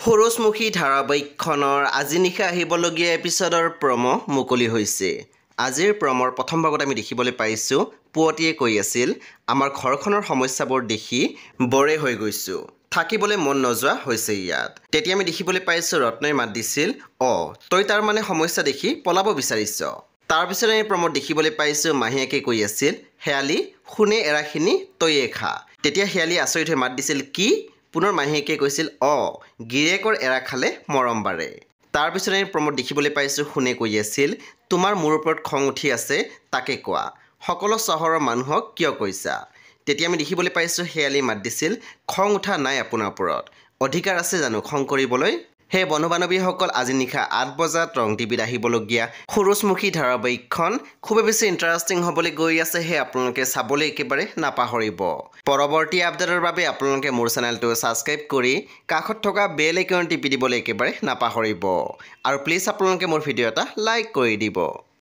সূৰুজমুখী ধাৰাবাহিকখনৰ আজি নিশা আহিবলগীয়া এপিছডৰ প্ৰমো মুকলি হৈছে। আজিৰ প্ৰমৰ প্ৰথম ভাগত আমি দেখিবলৈ পাইছোঁ পুৱতিয়ে কৈ আছিল, আমাৰ ঘৰখনৰ সমস্যাবোৰ দেখি বৰে হৈ গৈছোঁ, থাকিবলৈ মন নোযোৱা হৈছে ইয়াত। তেতিয়া আমি দেখিবলৈ পাইছোঁ ৰত্নই মাত দিছিল, তই তাৰ মানে সমস্যা দেখি পলাব বিচাৰিছ। তাৰপিছত আমি প্ৰমত দেখিবলৈ পাইছোঁ মাহীয়েকে কৈ আছিল, শেৱালি শুনে এৰাখিনি তইয়ে খা। তেতিয়া শেৱালি আচৰিত হৈ মাত দিছিল, কি? পুনৰ মাহীয়েকে কৈছিল, গিৰিয়েকৰ এৰা খালে মৰম বাঢ়ে। তাৰপিছত আমি প্ৰমোদ দেখিবলৈ পাইছোঁ শুনে কৈ আছিল, তোমাৰ মোৰ ওপৰত খং উঠি আছে তাকে কোৱা, সকলো চহৰৰ মানুহক কিয় কৈছা? তেতিয়া আমি দেখিবলৈ পাইছোঁ শেৱালি মাত দিছিল, খং উঠা নাই আপোনাৰ ওপৰত, অধিকাৰ আছে জানো খং কৰিবলৈ? সেই বন্ধু বান্ধৱীসকল আজি নিশা 8 বজাত ৰং টিভিত আহিবলগীয়া সূৰুজমুখী ধাৰাবাহিকখন খুবেই বেছি ইণ্টাৰেষ্টিং হ'বলৈ গৈ আছে। সেই আপোনালোকে চাবলৈ একেবাৰে নাপাহৰিব। পৰৱৰ্তী আপডেটৰ বাবে আপোনালোকে মোৰ চেনেলটো ছাবস্ক্ৰাইব কৰি কাষত থকা বেল আইকন টিপি দিবলৈ একেবাৰে নাপাহৰিব। আৰু প্লিজ আপোনালোকে মোৰ ভিডিঅ' এটা লাইক কৰি দিব।